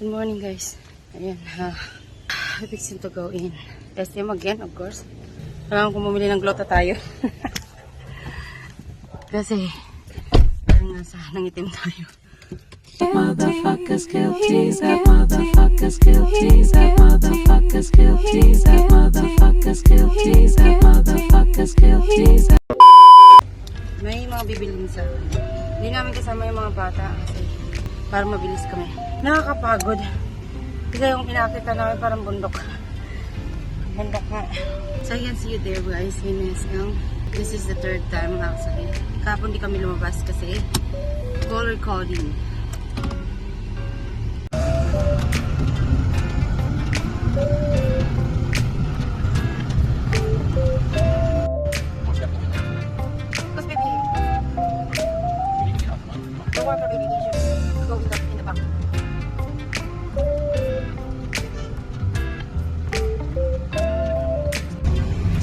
Good morning guys. Ayan, fixing to go in SM again, of course. Kailangan kong bumili ng glota tayo. Kasi parang nasa nangitim tayo. Motherfuckers guilty, that motherfuckers guilty, that motherfuckers guilty, that motherfuckers guilty, that motherfuckers guilty. May mga bibilin sa akin. Hindi namin kasama yung mga bata kasi para mabilis kami. Nakakapagod. Kasi yung pinakita namin parang bundok. Bundok nga. So I can see you there guys in SM. This is the third time actually. Kapon di kami lumabas kasi color coding.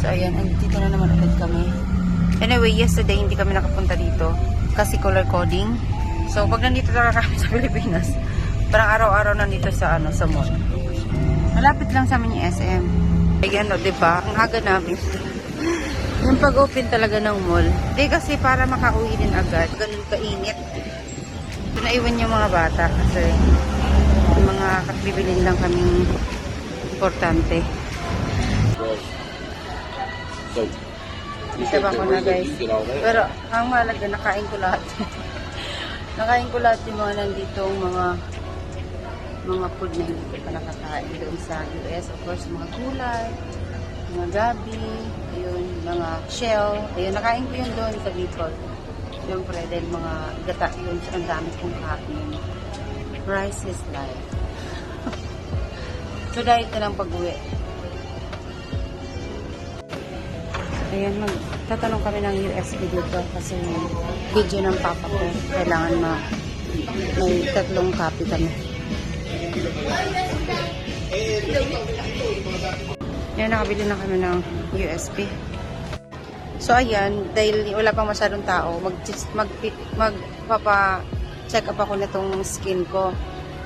So ayan, dito na naman ulit kami. Anyway, yesterday hindi kami nakapunta dito kasi color coding. So pag nandito talaga kami sa Pilipinas, parang araw-araw nandito sa sa mall. Malapit lang sa amin yung SM. Ayan o, diba? Ang aga namin. Yung pag-open talaga ng mall. Hindi kasi para makauwi din agad. Ganun kainit. So naiwan yung mga bata kasi yung mga kabibilin lang kaming importante. Isa ba ko na guys? Pero ang mahalaga, nakain ko lahat. Nakain ko lahat yung mga nanditong mga food na hindi ko pa nakakain doon sa US. Of course, mga gulay, mga gabi, ayun, mga shell. Ayun, nakain ko yun doon sa Bicol. Siyempre, dahil mga gata yun, ang dami kong kain. Rice is life. So, dahil na lang pag-uwi. Ayan, magtatanong kami ng USB dito kasi video ng papa ko. Kailangan may 3 copy kami. Ayan, nakabili na kami ng USB. So, ayan, dahil wala pang masyadong tao, magpapa-check up ako nitong skin ko.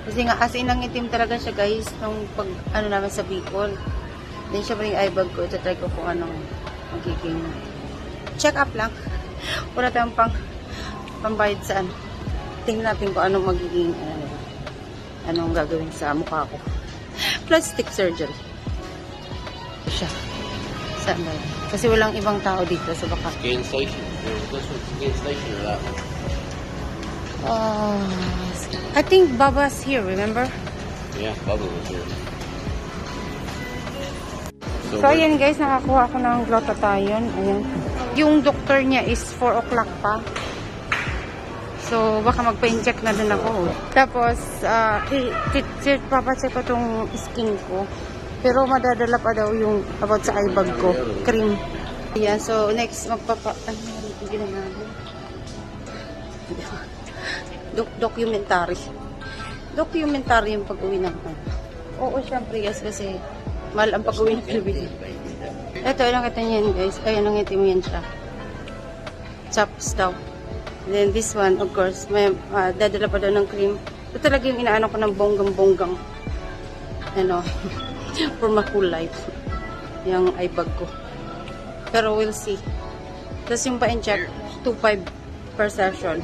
Kasi nga, as in, nangitim talaga siya guys, nung pag, namin sa Bicol. Then, syempre yung eye bag ko, ito try ko kung anong magiging check up lang. Wala tayong pambayad sa tingnan natin kung anong magiging anong gagawin sa mukha ko. Plastic surgery. Siya. Saan ba? Kasi walang ibang tao dito sa baka. Skin station. This one's skin station or that one? I think Baba's here, remember? Yeah, Bubba was here. So, ayan guys, nakakuha ako ng glutathione. Ayan. Yung doctor niya is 4 o'clock pa. So, baka magpa-inject na din ako. Tapos, papacheck ko tong skin ko. Pero madadala pa daw yung about sa eye bag ko. Cream. Ayan, so next, documentary. Documentary yung pag-uwi ng Oo, syempre yes, kasi mahal ang pag-uwi ng Pilipinas. Ito, nakita niyo yan guys. Ayan, nangitim yan siya. Chops daw. Then this one, of course, may dadala pa daw ng cream. Ito talaga yung inaano ko ng bonggang-bonggang. For my whole life. Yung eye bag ko. Pero we'll see. Tapos yung pa-inject, 2.5 per session.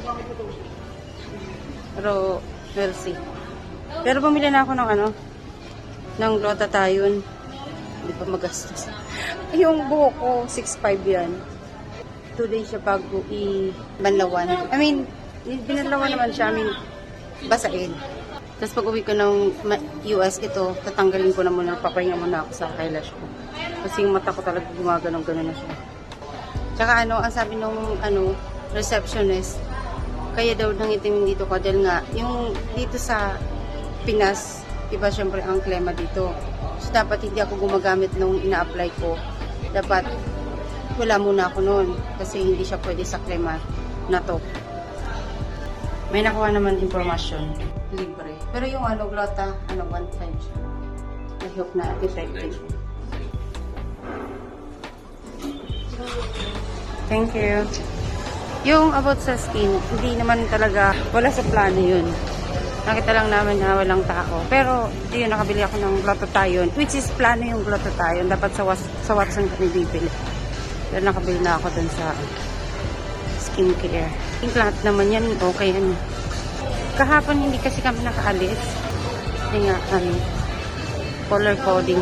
Pero we'll see. Pero bumili na ako ng ng glutathione. Hindi pa magastos. Yung buhok ko, 6.5 yan. 2 days siya bago i-banlawan. I mean, binalawan naman siya. I mean, basain. Tapos pag uwi ko ng US, ito, tatanggalin ko na muna. Papahinga muna ako sa eyelash ko. Kasi yung mata ko talaga gumagano'n-gano'n na siya. Tsaka ang sabi nung receptionist, kaya daw nangitimin dito ko dahil nga, yung dito sa Pinas, iba syempre ang klema dito. So, dapat hindi ako gumagamit nung ina-apply ko. Dapat wala muna ako noon kasi hindi siya pwede sa klema na to. May nakuha naman informasyon. Libre. Pero yung glota, 1 time siya. I hope na effective. Thank you. Yung about sa skin, hindi naman talaga, wala sa plano yun. Nakita lang namin na walang tao. Pero, yun, nakabili ako ng glutathione. Which is, plano yung glutathione. Dapat sa Watson kami bibili. Pero nakabili na ako dun sa skincare. Yung lahat naman yan, okay yan. Kahapon hindi kasi kami nakaalis. Kasi nga, color coding.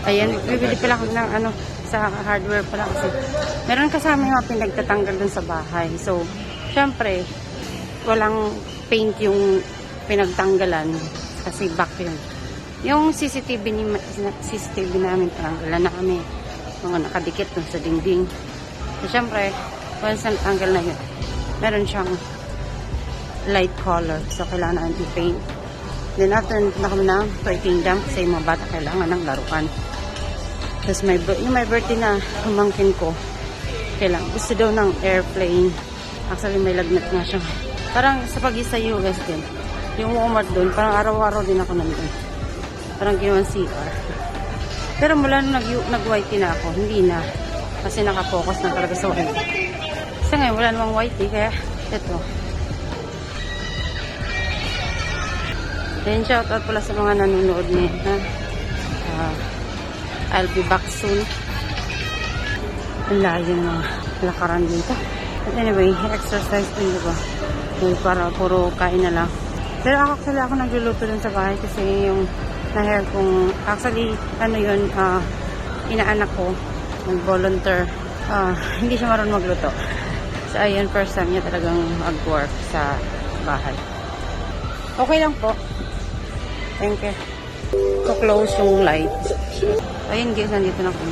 Ayan, bibili pala ako ng sa hardware pala kasi meron kasama yung mga pinagtatanggal dun sa bahay. So, syempre, walang paint yung pinagtanggalan kasi back yun. Yung CCTV namin tinanggalan na kami. Mga nakadikit dun sa dingding. So, syempre, once natanggal na yun, meron siyang light color. So, kailangan natin i-paint. Then, after na kami ng Toy Kingdom kasi yung mga bata kailangan ng laruan. Tapos yung my birthday na pamangkin ko, gusto daw ng airplane. Actually, may lagnat nga siya. Parang sa pag-isa US din. Yung Walmart doon, parang araw-araw din ako nandun. Parang ginawan CR. Pero mula nung nag-whitey na ako, hindi na. Kasi nakafocus na talaga sa whitey. Kasi ngayon, wala namang whitey, kaya ito. Then, shoutout pala sa mga nanonood niya. I'll be back soon. Ang layo ng lakaran dito. But anyway, exercise din, diba? Para puro kain na lang. Pero actually ako nagluluto dun sa bahay kasi yung na-hair kong, actually, inaanak ko, nag-volunteer. Hindi siya marunong magluto. So, ayun, first time niya talagang mag-work sa bahay. Okay lang po. Thank you. So, close yung light. Ayun guys, nandito na ako.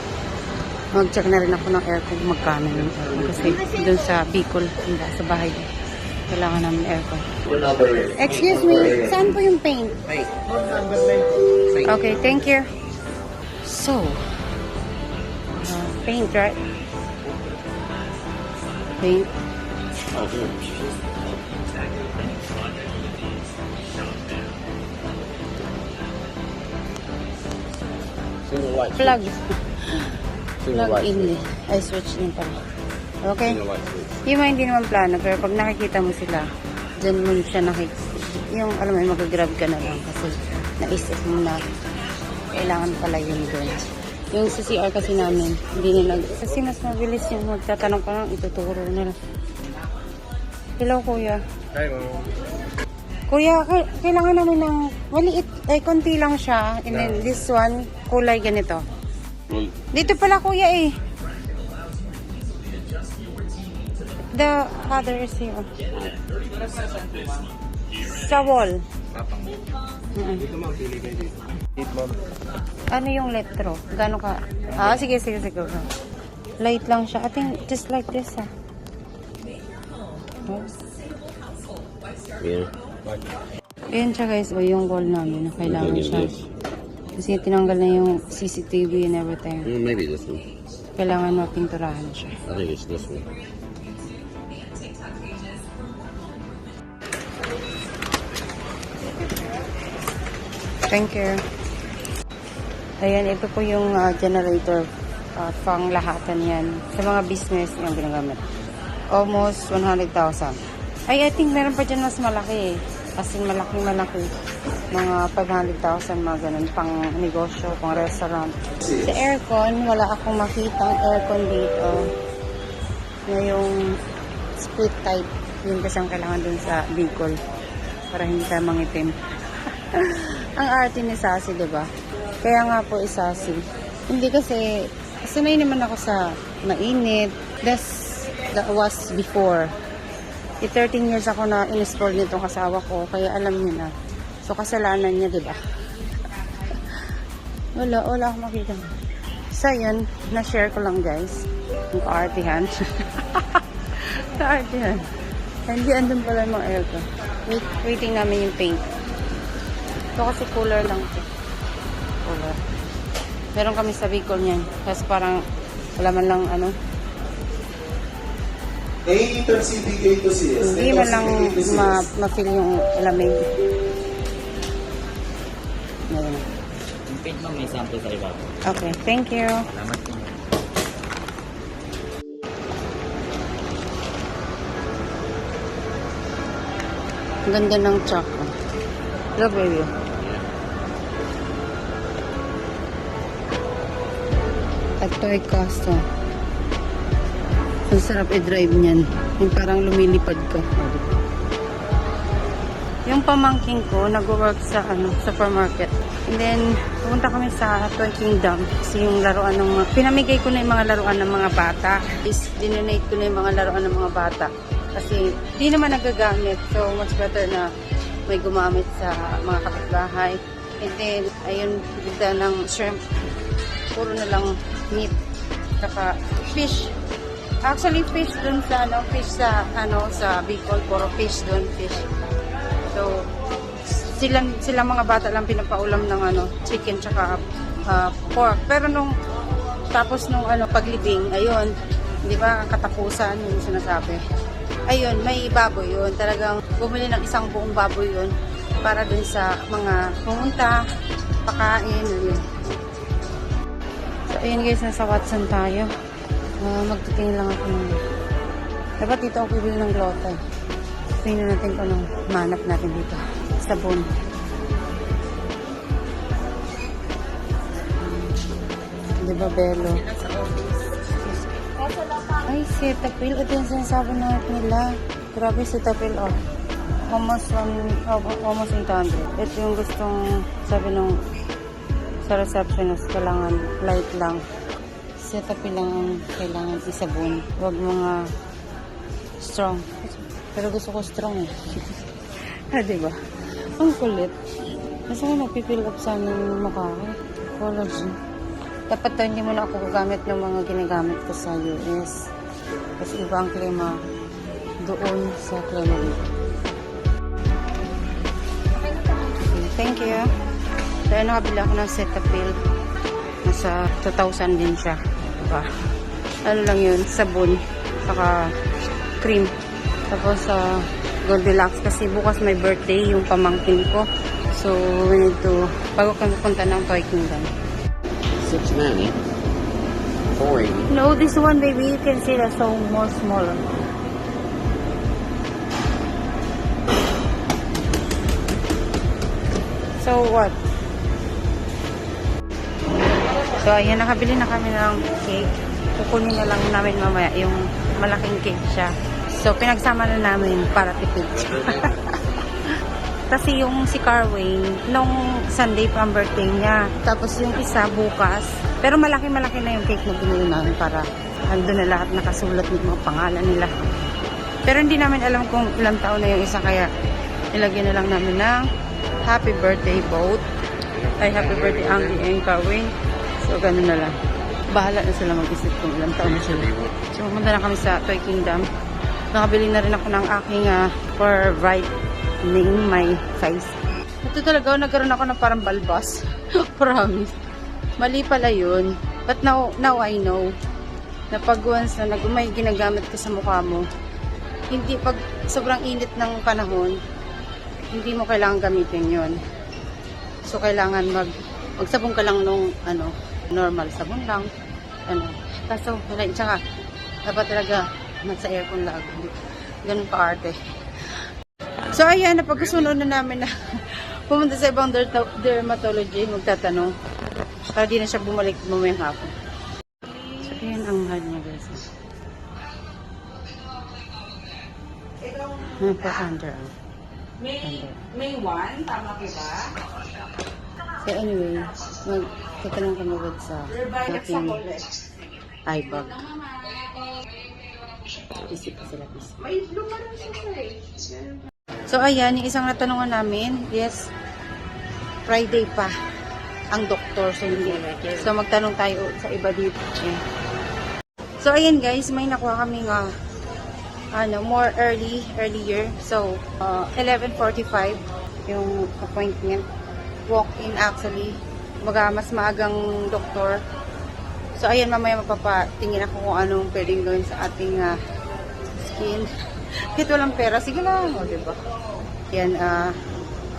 Mag-check na rin ako ng aircon magkano yung aircon. Kasi doon sa Bicol, sa bahay. Kailangan namin aircon. Excuse me, saan po yung paint? Okay, thank you. So, paint, right? Paint. Single white. Plug. Single Plug white. in. Ay, switch din pala. Okay? Single white switch. Yung mga hindi naman plano, pero pag nakikita mo sila, dyan mo siya nakikita. Yung, alam mo, mag-grab ka na lang kasi naisip mo na kailangan pala yun doon. Yung sa CR kasi namin, hindi nila, kasi mas mabilis yung magtatanong pa lang, ituturo nila. Hello, kuya. Hi, mom. Kuya, kailangan namin ng maliit, konti lang siya. And then this one, kulay ganito. Well, Dito pala kuya eh. The other is here. Sa wall. dito ma'am, pili kayo dito. Eat, ma'am. Ano yung letro? Gano'n ka? Sige. Light lang siya. I think just like this Yeah. Ayan siya guys. O yung wall namin na kailangan siya. Kasi tinanggal na yung CCTV and everything. Maybe this one. Kailangan mapinturahan siya. I think it's this one. Thank you. Ayan, ito po yung generator. Pang lahatan yan. Sa mga business yung ginagamit. Almost 100,000. I think meron pa dyan mas malaki eh. As in malaki. Mga 500,000, mga ganun. Pang negosyo, pang restaurant. Sa aircon, wala akong makitang aircon dito. Na yung split type. Yun kasi ang kailangan dun sa Bicol. Para hindi tayo mangitim. Ang arte ni Sassy, diba? Kaya nga po Sassy. Hindi kasi, sanay naman ako sa mainit. That was before. 13 years ako na in-install nitong kasawa ko, kaya alam niyo na. So, kasalanan niya, diba? wala akong makita. So, yun, na-share ko lang, guys. Yung kaartihan. Kaartihan. Hindi, andun pala yung mga aircon. Waiting namin yung paint. Ito kasi cooler lang ito. Cooler. Meron kami sa Bicol niyan. Kasi parang wala man lang A-CBK to CS. hindi man lang ma-feel yung lamig. Ngayon. Yung paint mo may sample sa iba. Okay, thank you. Salamat po. Ang ganda ng chalk. Hello, baby. At toy cast. Ang sarap i-drive niyan. Yung parang lumilipad ka. Yung pamangking ko, nag-work sa supermarket. And then, pumunta kami sa Toy Kingdom. Kasi yung laruan ng pinamigay ko na yung mga laruan ng mga bata. Is, dinonate ko na yung mga laruan ng mga bata. Kasi, di naman nagagamit. So, much better na may gumamit sa mga kapitbahay. And then, ayun, bigda ng shrimp. Puro na lang meat. Saka, fish. Actually, fish dun sa, sa Bicol. Puro fish dun, fish. So, sila mga bata lang pinapaulam ng chicken tsaka pork. Pero tapos nung paglibing, ayun, di ba, katapusan yung sinasabi. Ayun, may baboy yun. Talagang bumili ng isang buong baboy yun para dun sa mga pumunta, pakain, yun. So, ayun guys, nasa Watson tayo. Magtitingin lang ako ng... Dapat dito ako bibili ng glote. Tingnan natin kung anong manap natin dito. Sabon. Diba, Belo? Ay, Cetaphil. Ito yung sinasabi na nila. Grabe, Cetaphil, oh. Almost 800. Ito yung gustong sabi nung sa receptionist. Kailangan light lang. Cetaphil lang ang kailangan isabon. Huwag mga strong. Pero gusto ko strong eh. Diba? Ang kulit. Kasi nga magpipill up sa aming mukha ko. Collagen. Dapat to, hindi muna ako gagamit ng mga ginagamit ko sa US. Kasi iba ang klima doon sa klima dito. Okay, thank you. Dahil nakabila ako ng Cetaphil. Nasa 2,000 din siya. Diba? Ano lang yun? Sabon. Saka cream. Tapos Goldilocks kasi bukas may birthday yung pamangkin ko. So, we need to, bago kami punta ng Toy Kingdom. $6.90. $4.80. No, this one baby, you can see that's so more smaller. So, what? So, ayan, nakabili na kami ng cake. Kukunin na lang namin mamaya yung malaking cake siya. So, pinagsama na namin para tipid. Kasi yung si Carway, nung Sunday pa ang birthday niya. Tapos yung isa bukas. Pero malaki-malaki na yung cake na binili namin para andun na lahat nakasulat ng mga pangalan nila. Pero hindi namin alam kung ilang taon na yung isa. Kaya nilagyan na lang namin ng happy birthday boat. Ay, happy birthday Angie and Carway. So, ganun na lang. Bahala na sila mag-isip kung ilang taon na sila. So, pumunta na kami sa Toy Kingdom. Nakabili na rin ako ng aking for brightening my face. Ito talaga, nagkaroon ako ng parang balbas. Promise. Mali pala yun. But now I know na pag once na may ginagamit ka sa mukha mo, hindi pag sobrang init ng panahon, hindi mo kailangan gamitin yun. So, kailangan magsabon ka lang nung normal sabon lang. Kaso, tsaka, dapat talaga nasa aircon lang. Ganun ka-arte. So, ayan, napagkasunod na namin na pumunta sa ibang dermatology, magtatanong. Para di na siya bumalik mamayang hapon. So, ayan ang mahal niya, guys. Under. May 1, tama ko ba? So, anyway, magtatanong kami with sa aking eye bag. Isip pa sila. So, ayan, yung isang natanungan namin, yes, Friday pa ang doktor. So, hindi. So, magtanong tayo sa iba dito. So, ayan guys, may nakuha kami more earlier. So, 11:45 yung appointment. Walk-in actually. Mas maagang doktor. So, ayan, mamaya mapapatingin ako kung anong pwedeng gawin sa ating skin. Kahit walang pera, sige lang. O, diba? Ayan,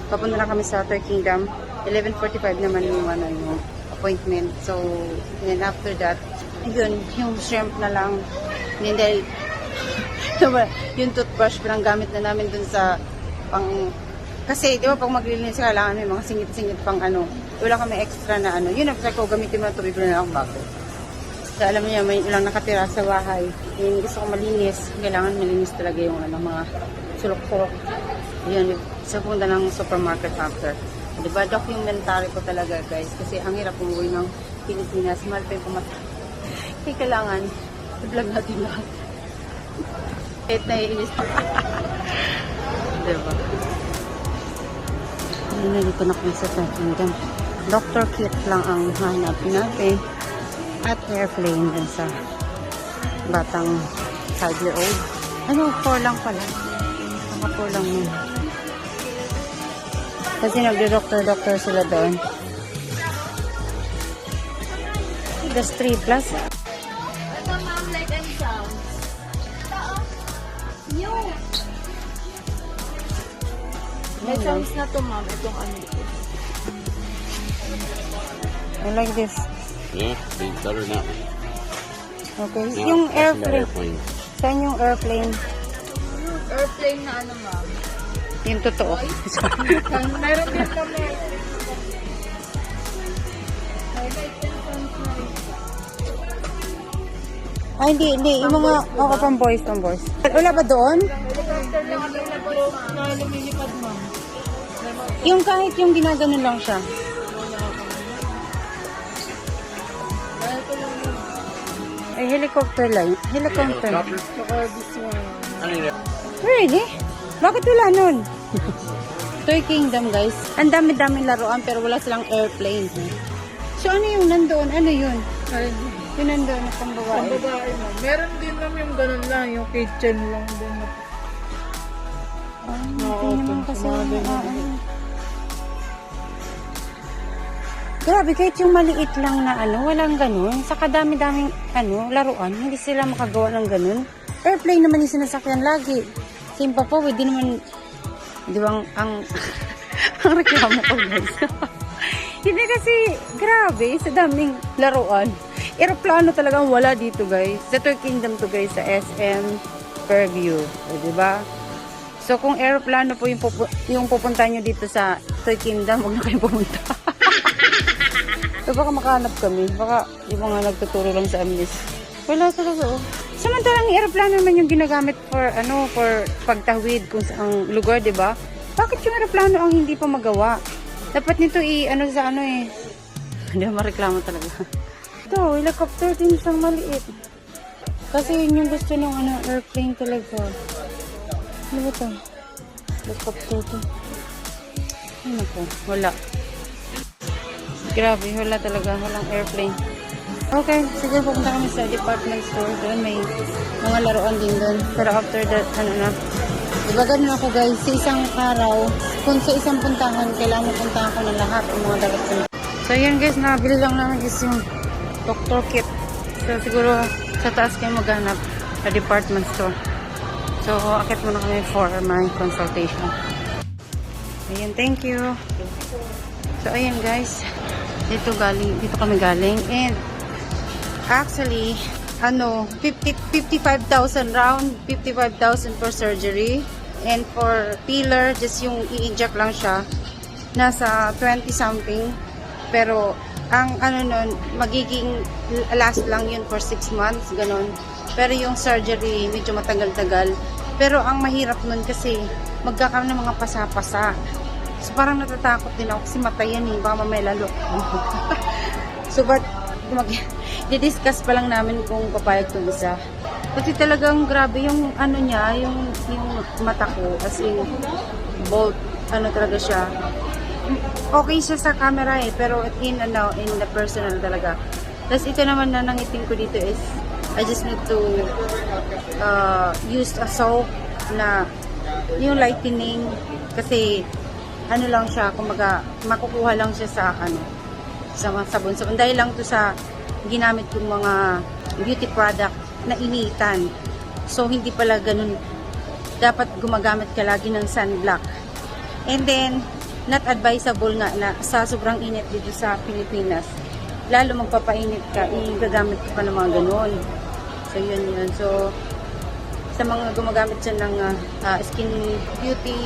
papunta na kami sa Toy Kingdom. 11:45 naman yung appointment. So, and after that, yun, yung shrimp na lang. And then, yung toothbrush, pinanggamit na namin dun sa kasi, di ba, pag maglilinis, kailangan may mga singit-singit pang ano. Wala kami extra na ano. Yun, sabi ko, gamitin mo na tubig na lang bago. So, alam niyo, may ilang nakatira sa bahay. Yung gusto ko malinis, kailangan malinis talaga yung ano, mga sulok-sulok. Yun, sa punta ng supermarket after. Diba, documentary ko talaga, guys. Kasi ang hirap umuwi ng Pilipinas. Mahal pa yung pumatay. Kaya kailangan, i-vlog natin lahat. Kahit naiinis pa. Diba? Nandito na kami sa Kingdom. Dr. Kit lang ang hanapin natin. At airplane dun sa batang 5-year-old. Ano, 4 lang pala. Mga 4 lang yun. Kasi nagdo-doctor sila doon. That's 3 plus. Ito, ma'am, light and sound. Yung may sounds na to, ma'am. Itong ano ito. I like this. Yeah, it's better than that one. Okay. Now, Yung that's the airplane. Saan yung airplane? Airplane na ano, ma'am. Yung totoo. Meron din kami. Ay, hindi. Yung mga, pang boys. Wala ba doon? Helicopter lang available, ma'am. Na lumilipad, ma'am. Yung kahit yung ginaganon lang siya. Ay, helicopter lang. Helicopter. Really? Bakit wala nun? Toy Kingdom, guys. Ang dami-daming laruan pero wala silang airplane. So, ano yung nandoon? Ano yun? Yung nandoon na pambabae. Babae mo. Meron din naman yung ganun lang, yung kitchen lang din. Hindi naman kasi grabe, kahit yung maliit lang na ano, walang ganun. Sa kadami-daming ano, laruan, hindi sila makagawa ng ganun. Airplane naman yung sinasakyan lagi. Simpa po, hindi naman, di ba, ang reklamo ko, guys. Hindi kasi, grabe, sa daming laruan. Aeroplano talagang wala dito, guys. Sa Toy Kingdom to, guys, sa SM Fairview. O, di ba? So, kung aeroplano po yung pupunta nyo dito sa Toy Kingdom, huwag na kayo pumunta. So, baka makahanap kami. Baka yung mga nagtuturo lang sa amin is, wala talaga, oh. Samantalang aeroplano naman yung ginagamit for, for pagtawid kung saang lugar, di ba? Bakit yung aeroplano ang hindi pa magawa? Dapat nito sa Hindi mareklamo talaga. Ito, helicopter din isang maliit. Kasi yun yung gusto ng airplane talaga. Ano ba ito? Helicopter to. Ano po? Wala. Grabe, wala talaga. Walang airplane. Okay, sige, pupunta kami sa department store. Doon may mga laruan din doon. Pero after that, diba ganun ako, guys, sa isang araw, kung sa isang puntahan, kailangan puntahan ko ng lahat ng mga dapat. So, yun, guys, nabili lang namin is yung Dr. Kit. So, siguro sa taas kayo maghanap sa department store. So, akit muna kami for my consultation. Ayan, thank you. So, ayan, guys. Dito kami galing. And, actually, 55,000 round, 55,000 for surgery. And for filler, just yung i-inject lang siya, nasa 20 something. Pero, ang nun, magiging last lang yun for 6 months, ganun. Pero yung surgery, medyo matagal-tagal. Pero ang mahirap nun kasi, magkakaroon ng mga pasa-pasa. So, parang natatakot din ako kasi matayan baka mamaya lalo. So, but, di-discuss pa lang namin kung papayag itong isa. Kasi talagang grabe yung niya, yung mata ko, as in, both, talaga siya. Okay siya sa camera pero in the personal talaga. Tapos ito naman na nangiting ko dito is, I just need to use a soap na yung lightening, kasi lang siya, kumaga makukuha lang siya sa sa mga sabon. Dahil lang to sa ginamit kong mga beauty product na initan. So hindi pala ganun. Dapat gumagamit ka lagi ng sunblock. And then not advisable nga na sa sobrang init dito sa Pilipinas. Lalo magpapainit ka, igagamit ka pa ng mga ganun. So yun. So sa mga gumagamit siya ng skin beauty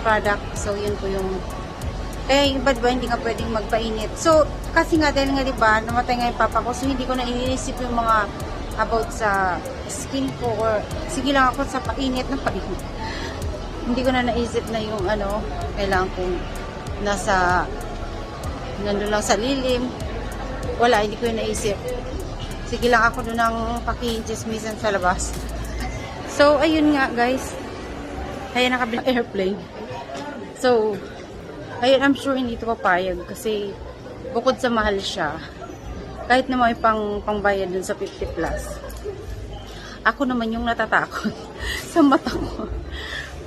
product. So, yun po yung yung iba, diba, hindi nga pwedeng magpainit. So, kasi nga, dahil nga, diba, namatay nga yung papa ko, so hindi ko na iniisip yung mga about sa skin ko, or sige lang ako sa painit ng painit. Hindi ko na naisip na yung kailangan kong nandun lang sa lilim. Wala, hindi ko yung naisip. Sige lang ako doon ng pakichismisan sa labas. So, ayun nga, guys. Ayan, nakabili airplane. So, ayun, I'm sure hindi ito papayag kasi bukod sa mahal siya, kahit na may pangbayad dun sa 50 plus, ako naman yung natatakot sa mata ko.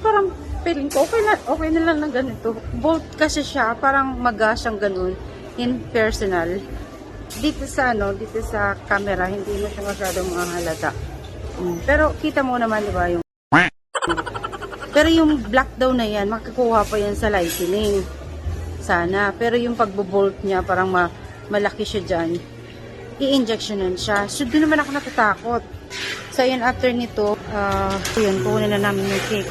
Parang feeling ko, okay na lang na ganito. Bolt kasi siya, parang maga siyang ganun, in personal. Dito sa camera, hindi mo siya masyadong mahalata. Pero kita mo naman, di ba, yung pero yung black daw na yan, makakuha pa yan sa lightning. Sana. Pero yung pagbobolt niya, parang malaki siya dyan. I-injectionan siya. So, doon naman ako natatakot. So, yun, after nito, yun, kukunin na namin yung cake.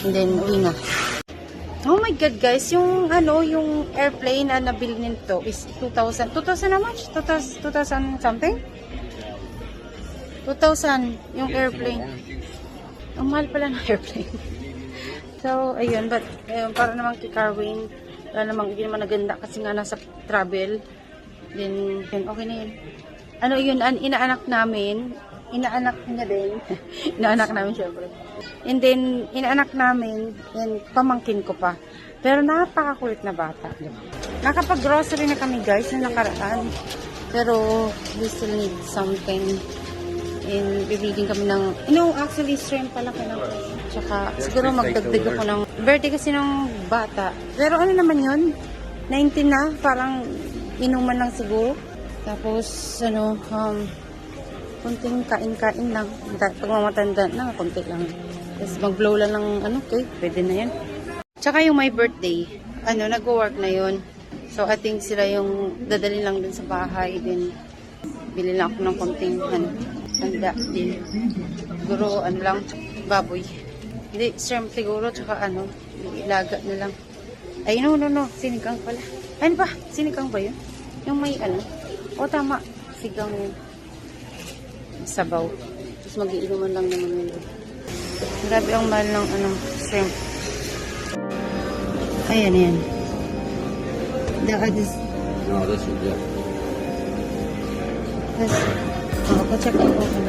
And then, uwi na. Oh my God, guys. Yung airplane na nabili nito is 2,000. 2,000 how much? 2,000 something? 2,000 yung airplane. Ang mahal pala ng airplane. So, ayun. But, para naman kay Carwin, hindi naman naganda kasi nga nasa travel. Then, okay na yun. Yun, inaanak namin. Inaanak niya din. Inaanak namin syempre. And then, inaanak namin. And pamangkin ko pa. Pero napakakulit na bata. Nakapag-grocery na kami, guys, na nakaraan. Pero, we still need something. And bibigyan kami ng, actually, shrimp pala ka ng. Tsaka, siguro magdagdag ako ng birthday kasi ng bata. Pero ano naman yun? 19 na, parang inuman lang siguro. Tapos, kunting kain-kain lang. Pag mamatanda na, kunti lang. Tapos mag-blow lang ng cake, pwede na yan. Tsaka yung my birthday, nag-work na yun. So, I think sila yung dadalhin lang dun sa bahay. Then, bili lang ako ng kunting, handa din. Siguro, lang, baboy. Hindi, shrimp siguro, tsaka ilaga na lang. Ay, no, sinigang pala. Ano ba? Sinigang ba yun? Yung may tama, sigang sabaw. Tapos mag-iinuman lang naman yun. Grabe ang mahal ng shrimp. Ayan. No, this is good. Pacheck ko lang.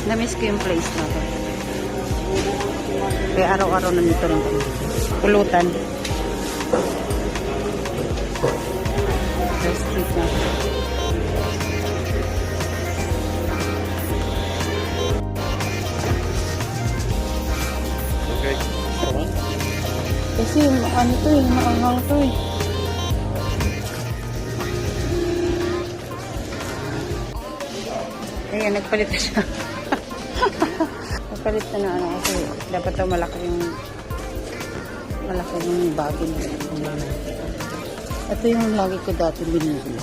Namiss ko yung place na to. Kaya araw-araw nandito lang kami. Pulutan. First street na. Okay. Kasi maanghang to eh. Ayan, nagpalit na siya. Nagpalit na kasi dapat daw malaki yung bagay niya. Ito yung lagi ko dati binibili.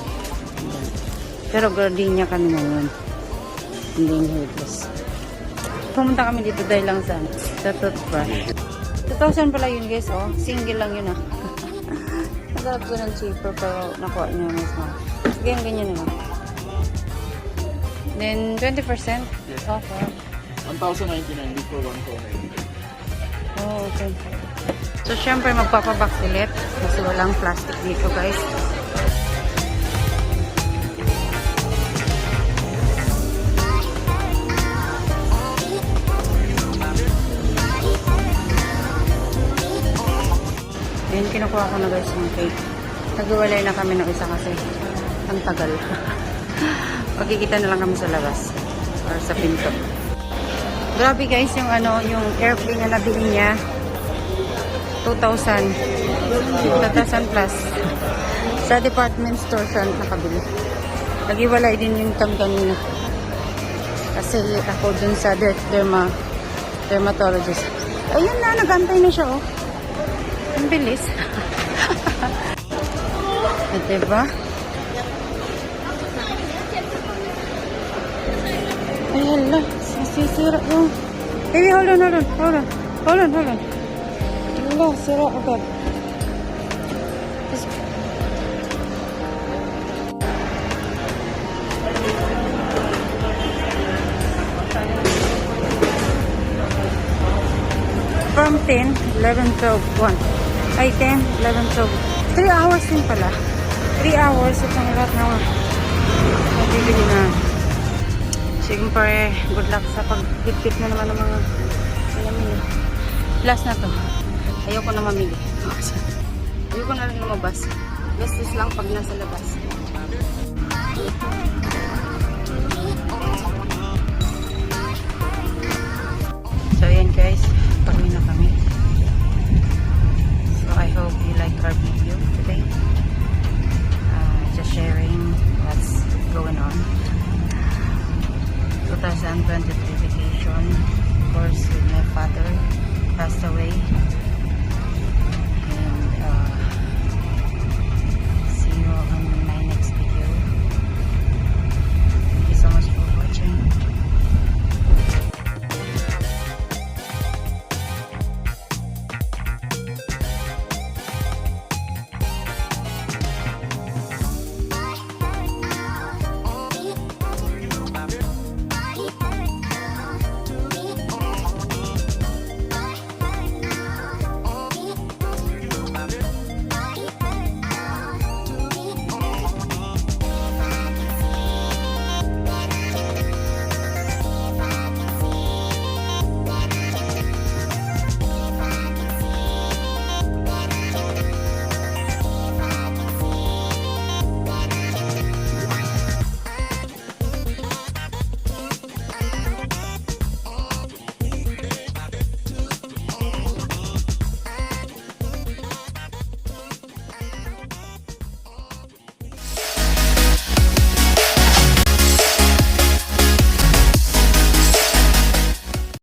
Pero gardenia kami ngayon. Hindi yung headless. Pumunta kami dito dahil lang sa toothbrush. 2,000 pala yun, guys, oh. Single lang yun, ah. Nagalap ko ng cheaper pero nakuha niya mas mahal. Ganyan naman. Then, 20% offer. 1,099 before 1,499. Oh, okay. So, syempre, magpapabox ulit. Kasi walang plastic dito, guys. Ayun, kinukuha ko na, guys, yung cake. Nagwalay na kami ng isa kasi ang tagal. Pagkikita na lang kami sa labas or sa pinto. Grabe, guys, yung airplane na nabili niya. 2,000 plus. Sa department store siya nakabili. Nag-iwalay din yung kanina. Kasi ako dun sa dermatologist. Ayun na, nagantay na siya, oh. Ang bilis. Diba? Ay, hala. Sisira yung... Baby, hold on. Hala, sira agad. From 10, 11, 12, 1. Ay, 10, 11, 12. 3 hours din pala. 3 hours at ang lahat na mabibili na. Siyempre, good luck sa pag-hit-hit mo naman ng mga pinamili. Last na to. Ayoko na mamili. Ayoko na rin lumabas. Gastos lang pag nasa labas. So, ayan guys.